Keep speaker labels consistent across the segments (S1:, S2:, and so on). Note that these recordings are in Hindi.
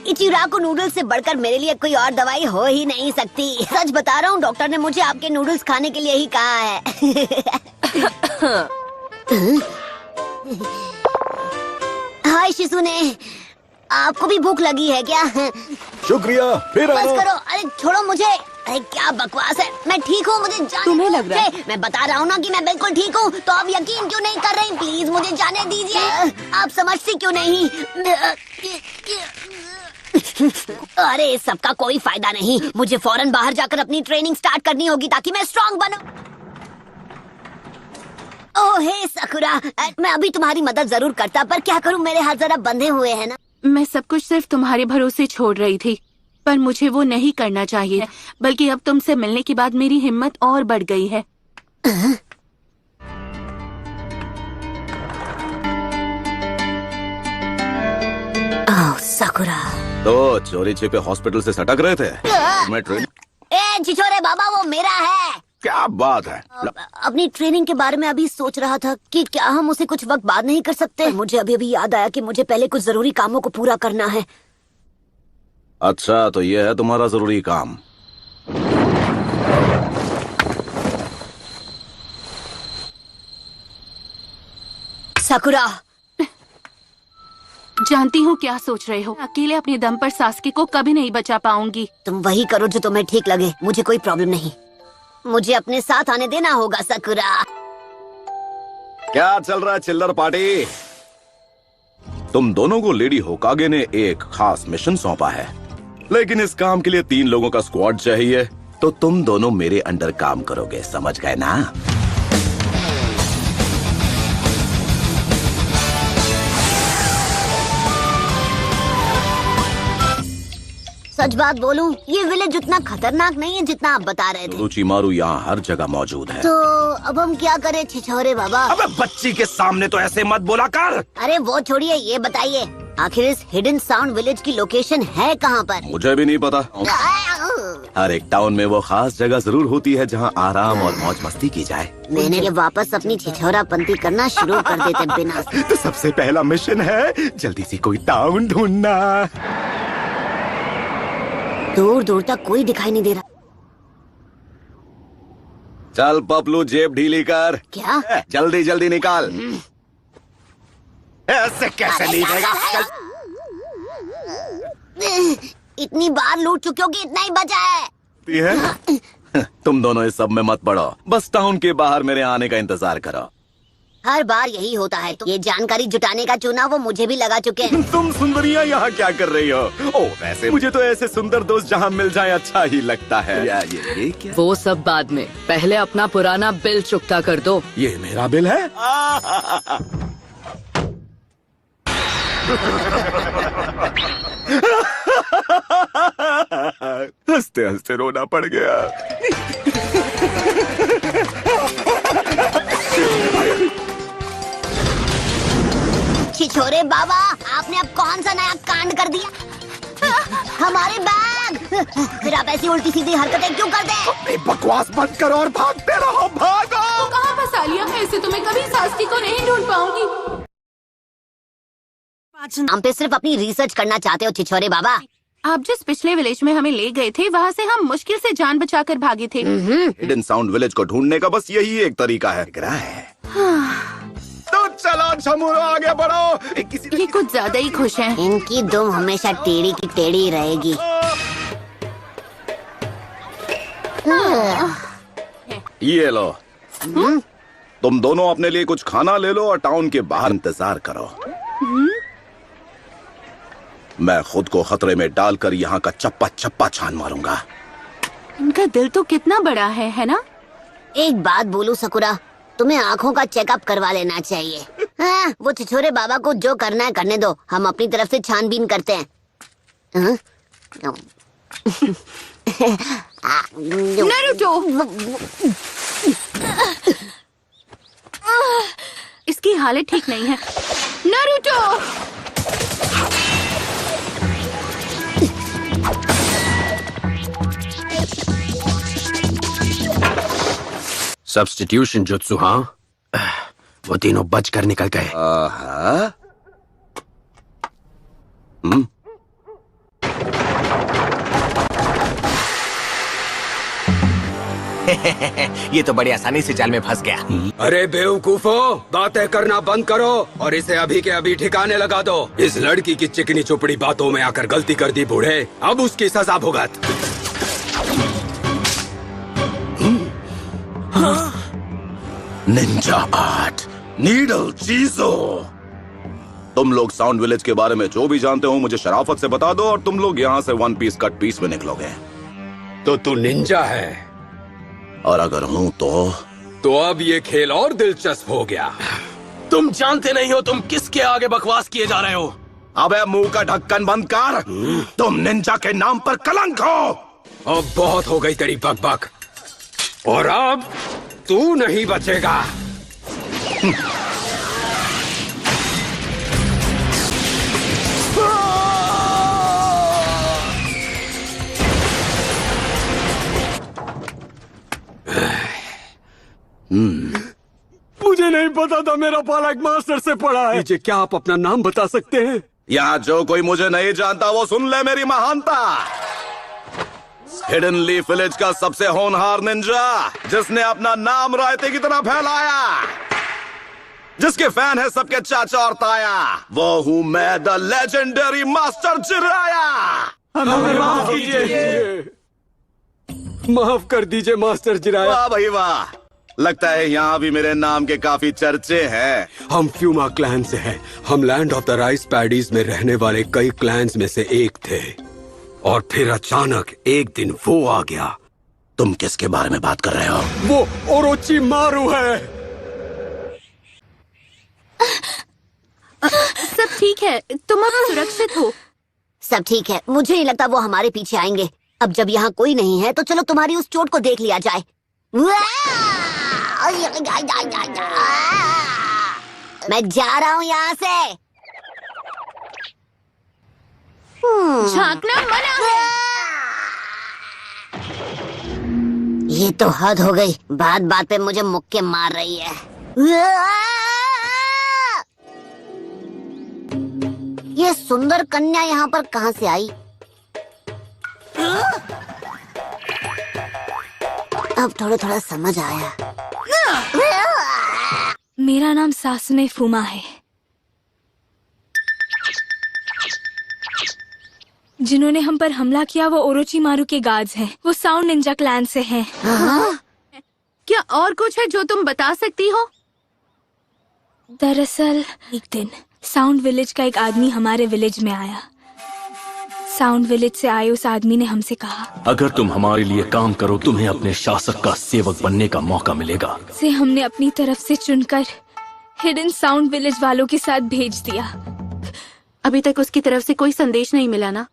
S1: इचिराको नूडल्स से बढ़कर मेरे लिए कोई और दवाई हो ही नहीं सकती। सच बता रहा हूँ, डॉक्टर ने मुझे आपके नूडल्स खाने के लिए ही कहा है। हाय शिजुने, आपको भी भूख लगी है क्या?
S2: शुक्रिया, फिर
S1: बस
S2: आना।
S1: करो, अरे छोड़ो मुझे। अरे क्या बकवास है, मैं ठीक हूँ, मुझे जाने
S3: तुम्हें लग रहा है?
S1: मैं बता रहा हूँ ना कि मैं बिल्कुल ठीक हूँ, तो आप यकीन क्यों नहीं कर रही? प्लीज मुझे जाने दीजिए। आप समझती क्यों नहीं? अरे इस सबका कोई फायदा नहीं, मुझे फौरन बाहर जाकर अपनी ट्रेनिंग स्टार्ट करनी होगी ताकि मैं स्ट्रांग बनूं। ओह हे साकुरा, मैं अभी तुम्हारी मदद जरूर करता, पर क्या करूं, मेरे हाथ जरा बंधे हुए हैं ना।
S3: मैं सब कुछ सिर्फ तुम्हारे भरोसे छोड़ रही थी, पर मुझे वो नहीं करना चाहिए, बल्कि अब तुमसे मिलने के बाद मेरी हिम्मत और बढ़ गई है।
S1: ओह साकुरा।
S2: तो चोरी छिपे हॉस्पिटल से सटक रहे थे। मैं ट्रेन
S1: ए छिछोरे बाबा, वो मेरा है।
S2: क्या बात है?
S1: अपनी ट्रेनिंग के बारे में अभी सोच रहा था कि क्या हम उसे कुछ वक्त बाद नहीं कर सकते। मुझे अभी अभी याद आया कि मुझे पहले कुछ जरूरी कामों को पूरा करना है।
S2: अच्छा, तो ये है तुम्हारा जरूरी काम।
S1: साकुरा,
S3: जानती हूँ क्या सोच रहे हो। अकेले अपने दम पर सास्की को कभी नहीं बचा पाऊंगी।
S1: तुम वही करो जो तुम्हें ठीक लगे, मुझे कोई प्रॉब्लम नहीं। मुझे अपने साथ आने देना होगा साकुरा।
S2: क्या चल रहा है चिल्लर पार्टी? तुम दोनों को लेडी होकागे ने एक खास मिशन सौंपा है, लेकिन इस काम के लिए 3 लोगों का स्क्वाड चाहिए। तो तुम दोनों मेरे अंडर काम करोगे, समझ गए ना?
S1: सच बात बोलूं, ये विलेज उतना खतरनाक नहीं है जितना आप बता रहे थे।
S2: रुचिमारू यहाँ हर जगह मौजूद है।
S1: तो अब हम क्या करें छिछोरे बाबा?
S2: अबे बच्ची के सामने तो ऐसे मत बोला कर।
S1: अरे वो छोड़िए, ये बताइए आखिर इस हिडन साउंड विलेज की लोकेशन है कहाँ पर?
S2: मुझे भी नहीं पता। हर एक टाउन में वो खास जगह जरूर होती है जहाँ आराम और मौज मस्ती की जाए।
S1: मैंने ये वापस अपनी छिछोरापंती करना शुरू कर देते बिना।
S2: तो सबसे पहला मिशन है जल्दी से कोई टाउन ढूंढना।
S1: दूर दूर तक कोई दिखाई नहीं दे रहा।
S2: चल पपलू, जेब ढीली कर।
S1: क्या?
S2: जल्दी जल्दी निकाल। ऐसे कैसे नहीं देगा?
S1: इतनी बार लूट चुके हो कि इतना ही बचा है।
S2: तुम दोनों इस सब में मत पड़ो, बस टाउन के बाहर मेरे आने का इंतजार करो।
S1: हर बार यही होता है। तो ये जानकारी जुटाने का चुनाव वो मुझे भी लगा चुके हैं।
S2: तुम सुंदरियां यहाँ क्या कर रही हो? ओ वैसे मुझे तो ऐसे सुंदर दोस्त जहाँ मिल जाए अच्छा ही लगता है। ये क्या?
S4: वो सब बाद में, पहले अपना पुराना बिल चुकता कर दो।
S2: ये मेरा बिल है? हंसते हंसते रोना पड़ गया।
S1: छिछोरे बाबा, आपने अब कौन सा नया कांड कर दिया? हमारे बैग! फिर आप ऐसी उल्टी सीधी हरकतें क्यों करते हैं?
S2: बकवास मत करो और भागते रहो, भागो!
S3: तो कहाँ फंसा लिया? ऐसे तो मैं कभी सास्की को नहीं ढूंढ पाऊंगी।
S1: हम पे सिर्फ अपनी रिसर्च करना चाहते हो छिछोरे बाबा।
S3: आप जिस पिछले विलेज में हमें ले गए थे, वहाँ से हम मुश्किल से जान बचाकर भागे थे।
S2: हिडन साउंड विलेज को ढूंढने का बस यही एक तरीका है। तो चलो झमुरो, आगे बढ़ो।
S3: ये कुछ ज्यादा ही खुश हैं।
S1: इनकी दुम हमेशा टेढ़ी की टेढ़ी रहेगी।
S2: ये लो, तुम दोनों अपने लिए कुछ खाना ले लो और टाउन के बाहर इंतजार करो। मैं खुद को खतरे में डालकर यहाँ का चप्पा चप्पा छान मारूंगा।
S3: इनका दिल तो कितना बड़ा है ना?
S1: एक बात बोलूं सकुरा, तुम्हें आँखों का चेकअप करवा लेना चाहिए। हाँ, वो छिछोरे बाबा को जो करना है करने दो, हम अपनी तरफ से छानबीन करते हैं।
S3: नारुतो! इसकी हालत ठीक नहीं है। नारुतो!
S5: सब्स्टिट्यूशन जुत्सु, हाँ? वो तीनों बच कर निकल गए।
S2: आहा।
S6: ये तो बड़ी आसानी से जाल में फंस गया।
S5: अरे बेवकूफो, बातें करना बंद करो और इसे अभी के अभी ठिकाने लगा दो। इस लड़की की चिकनी चुपड़ी बातों में आकर गलती कर दी बूढ़े, अब उसकी सजा भुगत।
S2: निंजा आर्ट, नीडल चीजो। तुम लोग साउंड विलेज के बारे में जो भी जानते हो मुझे शराफत से बता दो और तुम लोग यहाँ से वन पीस कट पीस में निकलोगे।
S5: तो तू निंजा है?
S2: और अगर हूँ तो
S5: अब ये खेल और दिलचस्प हो गया।
S6: तुम जानते नहीं हो तुम किसके आगे बकवास किए जा रहे हो।
S2: अबे मुंह का ढक्कन बंद कर। तुम निंजा के नाम पर कलंक हो।
S5: अब बहुत हो गई तेरी बकबक, और अब तू नहीं बचेगा। मुझे नहीं पता था मेरा पाला एक मास्टर से पढ़ा है। क्या आप अपना नाम बता सकते हैं?
S2: यहाँ जो कोई मुझे नहीं जानता वो सुन ले मेरी महानता। हिडन लीफ विलेज का सबसे होनहार निंजा, जिसने अपना नाम रायते की तरह फैलाया, जिसके फैन है सबके चाचा और ताया, वो हूँ मैं, द लेजेंडरी मास्टर जिराया।
S5: हमें माफ कीजिए। माफ कर दीजिए मास्टर जिराया।
S2: वाह भाई वाह, लगता है यहाँ भी मेरे नाम के काफी चर्चे हैं।
S5: हम फ्यूमा क्लैन से हैं। हम land of the rice paddies में रहने वाले कई क्लैंस में से एक थे, और फिर अचानक एक दिन वो आ गया।
S2: तुम किसके बारे में बात कर रहे हो?
S5: वो ओरोची मारू है।
S3: सब ठीक है, तुम अब सुरक्षित हो।
S1: सब ठीक है, मुझे नहीं लगता वो हमारे पीछे आएंगे। अब जब यहाँ कोई नहीं है तो चलो तुम्हारी उस चोट को देख लिया जाए। मैं जा रहा हूँ यहाँ से।
S3: झांकना मना है।
S1: ये तो हद हो गई, बात बात पे मुझे मुक्के मार रही है। ये सुंदर कन्या यहाँ पर कहाँ से आई? अब थोड़ा थोड़ा समझ आया।
S7: मेरा नाम सासुने फुमा है। जिन्होंने हम पर हमला किया वो ओरोची मारू के गार्ड्स हैं। वो साउंड निंजा क्लैन से हैं।
S3: क्या और कुछ है जो तुम बता सकती हो?
S7: दरअसल एक दिन साउंड विलेज का एक आदमी हमारे विलेज में आया। साउंड विलेज से आए उस आदमी ने हमसे कहा,
S6: अगर तुम हमारे लिए काम करो तुम्हें अपने शासक का सेवक बनने का मौका मिलेगा।
S7: से हमने अपनी तरफ से चुनकर हिडन साउंड विलेज वालों के साथ भेज दिया।
S3: अभी तक उसकी तरफ से कोई संदेश नहीं मिला ना?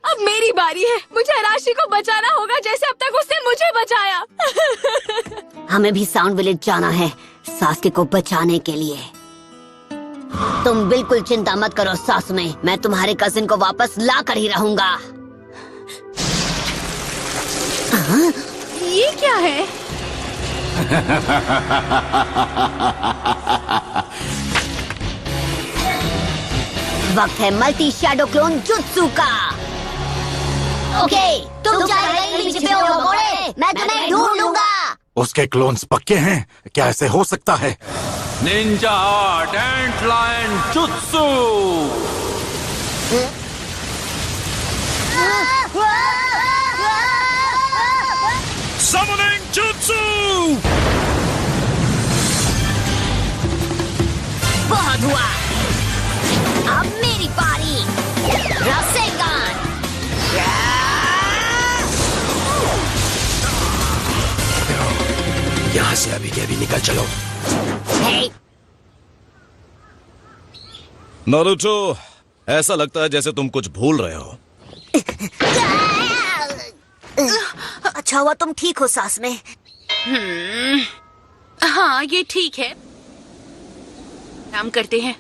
S7: अब मेरी बारी है। मुझे राशि को बचाना होगा जैसे अब तक उसने मुझे बचाया।
S1: हमें भी साउंड विलेज जाना है सासके को बचाने के लिए। तुम बिल्कुल चिंता मत करो सासुने, मैं तुम्हारे कजिन को वापस ला कर ही रहूंगा।
S3: ये क्या है?
S1: वक्त है मल्टी शैडो क्लोन जुत्सु का। ओके, तुम चाहे कहीं भी छिपे हो घोड़े, मैं तुम्हें ढूंढ लूंगा।
S8: उसके क्लोन्स पक्के हैं? क्या ऐसे हो सकता है?
S6: निंजा आर्ट एंट लायन जुत्सु।
S8: Summoning Jutsu!
S1: बहुत हुआ, अब मेरी बारी। रासेगान।
S5: यहाँ से अभी के अभी निकल चलो।
S1: हे,
S2: नारुतो, ऐसा लगता है जैसे तुम कुछ भूल रहे हो।
S1: अच्छा हुआ तुम ठीक हो सासने।
S3: हाँ, ये ठीक है। काम करते हैं।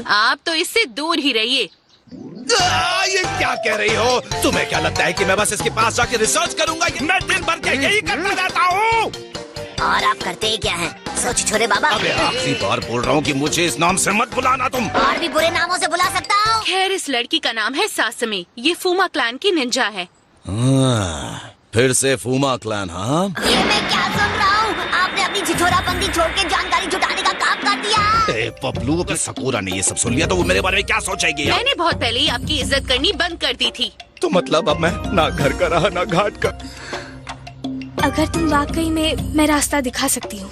S3: आप तो इससे दूर ही रहिए।
S8: ये क्या कह रही हो? तुम्हें क्या लगता है कि मैं बस इसके पास जाके रिसर्च करूंगा? मैं दिन भर क्या यही करता रहता हूँ?
S1: और आप करते ही क्या हैं? सोच छोरे बाबा।
S8: अबे आखिरी बार बोल रहा हूँ कि मुझे इस नाम से मत बुलाना तुम।
S1: और भी बुरे नामों से बुला सकता हूँ।
S3: खैर, इस लड़की का नाम है सासमी। ये फूमा क्लैन की निंजा है।
S2: फिर से फूमा क्लैन, हाँ?
S1: ये मैं क्या सुन रहा हूँ? आपने अपनी छिछोरापंती छोड़ के जानकारी जुटाने का काम कर दिया।
S8: ए पपलू, अगर सकूरा ने ये सब सुन लिया तो वो मेरे बारे में क्या सोचेगी?
S3: मैंने बहुत पहले ही आपकी इज्जत करनी बंद कर दी थी।
S8: तो मतलब अब मैं ना घर का रहा ना घाट का।
S7: अगर तुम वाकई में, मैं रास्ता दिखा सकती हूँ।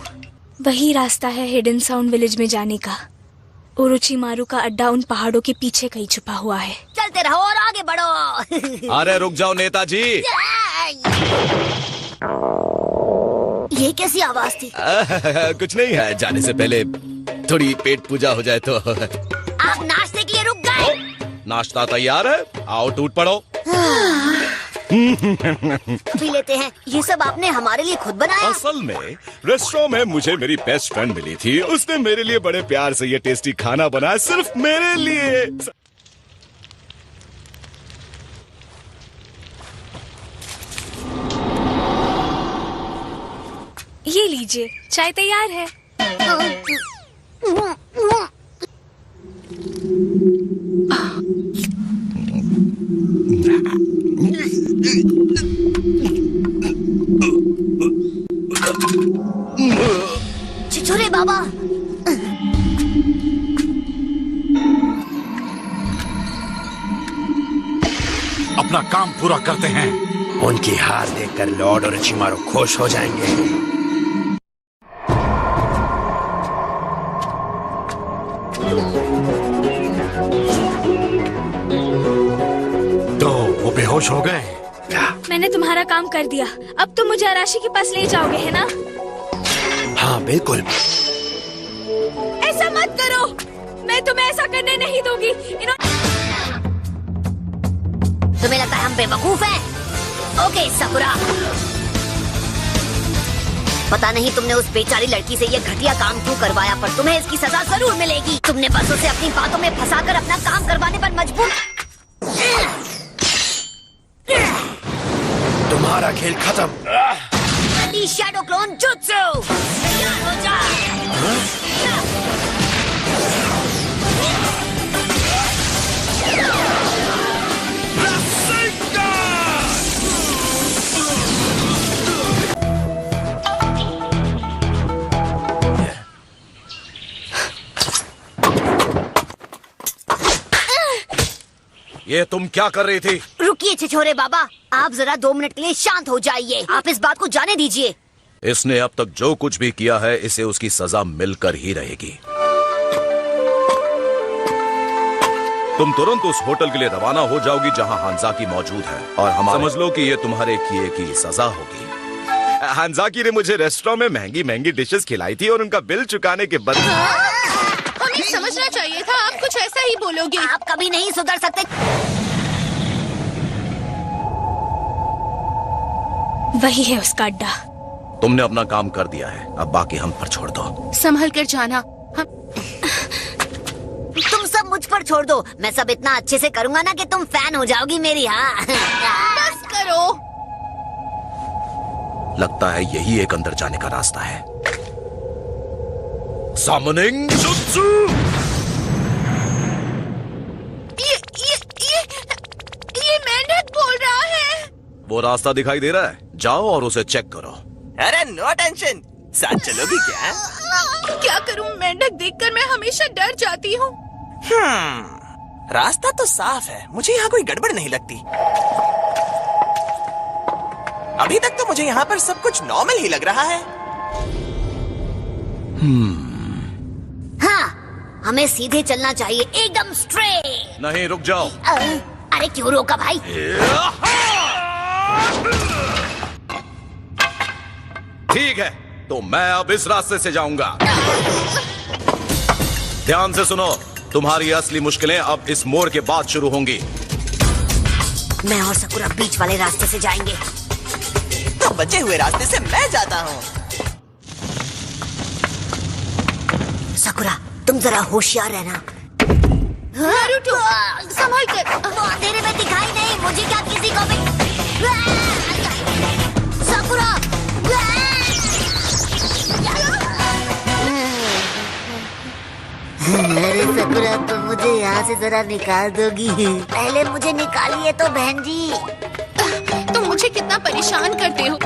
S7: वही रास्ता है हिडन साउंड विलेज में जाने का। ओरोचिमारू का अड्डा उन पहाड़ों के पीछे कहीं छुपा हुआ है।
S1: चलते रहो और आगे बढ़ो।
S2: अरे रुक जाओ नेताजी।
S1: ये कैसी आवाज थी?
S2: कुछ नहीं है, जाने से पहले थोड़ी पेट पूजा हो जाए तो।
S1: आप नाश्ते के लिए रुक गए?
S2: नाश्ता तैयार है, आओ टूट पड़ो।
S1: पी लेते हैं। ये सब आपने हमारे लिए खुद बनाया?
S2: असल में रेस्टोरेंट में मुझे मेरी बेस्ट फ्रेंड मिली थी। उसने मेरे लिए बड़े प्यार से ये टेस्टी खाना बनाया, सिर्फ मेरे लिए।
S7: ये लीजिए, चाय तैयार है।
S1: छिछोरे बाबा।
S8: अपना काम पूरा करते हैं। उनकी हार देखकर लॉर्ड और ओरोचिमारू खुश हो जाएंगे। तो वो बेहोश हो गए?
S7: मैंने तुम्हारा काम कर दिया। अब तुम मुझे अराशी के पास ले जाओगे, है ना?
S8: हाँ बिल्कुल।
S7: ऐसा मत करो, मैं तुम्हें ऐसा करने नहीं दूंगी।
S1: तुम्हें लगता है हम बेवकूफ हैं? ओके साकुरा, पता नहीं तुमने उस बेचारी लड़की से ये घटिया काम क्यों करवाया, पर तुम्हें इसकी सजा जरूर मिलेगी। तुमने बस उसे अपनी बातों में फंसाकर अपना काम करवाने पर मजबूर।
S8: तुम्हारा खेल खत्म।
S1: शैडो क्लोन जुत्सु तैयार हो जा।
S2: ये तुम क्या कर रही थी?
S1: रुकिए छिछोरे बाबा, आप जरा 2 मिनट के लिए शांत हो जाइए। आप इस बात को जाने दीजिए।
S2: इसने अब तक जो कुछ भी किया है, इसे उसकी सजा मिलकर ही रहेगी। तुम तुरंत उस होटल के लिए रवाना हो जाओगी जहां हांजाकी मौजूद है, और हम समझ लो कि ये तुम्हारे किए की सजा होगी। हांजाकी ने मुझे रेस्टोरेंट में महंगी महंगी डिशेस खिलाई थी और उनका बिल चुकाने के बदले।
S3: हमें समझना चाहिए था, आप कुछ ऐसा ही बोलोगे।
S1: आप कभी नहीं सुधर सकते।
S7: वही है उसका अड्डा।
S2: तुमने अपना काम कर दिया है, अब बाकी हम पर छोड़ दो।
S3: संभल कर जाना। हम
S1: तुम सब मुझ पर छोड़ दो। मैं सब इतना अच्छे से करूंगा ना कि तुम फैन हो जाओगी मेरी। हाँ
S3: बस करो।
S2: लगता है यही एक अंदर जाने का रास्ता है। Summoning Jutsu!
S3: ये मेंढक बोल रहा है।
S2: वो रास्ता दिखाई दे रहा है, जाओ और उसे चेक करो।
S9: अरे नो टेंशन, साथ चलोगी क्या?
S3: क्या करूं, मेंढक देखकर मैं हमेशा डर जाती हूँ।
S9: रास्ता तो साफ है, मुझे यहाँ कोई गड़बड़ नहीं लगती। अभी तक तो मुझे यहाँ पर सब कुछ नॉर्मल ही लग रहा है।
S1: हाँ, हमें सीधे चलना चाहिए, एकदम स्ट्रेट।
S2: नहीं, रुक जाओ।
S1: अरे क्यों रोका भाई?
S2: ठीक है, तो मैं अब इस रास्ते से जाऊंगा। ध्यान से सुनो, तुम्हारी असली मुश्किलें अब इस मोड़ के बाद शुरू होंगी।
S1: मैं और सकुरा बीच वाले रास्ते से जाएंगे।
S9: तो बचे हुए रास्ते से मैं जाता हूँ।
S1: सकुरा, तुम जरा होशियार रहना।
S3: नारुतो, संभल कर।
S1: तो अंधेरे में दिखाई नहीं, मुझे क्या किसी को भी। सकुरा, अरे सकुरा, तुम मुझे यहाँ से जरा निकाल दोगी? पहले मुझे निकालिए तो बहन जी।
S3: तुम मुझे कितना परेशान करते हो।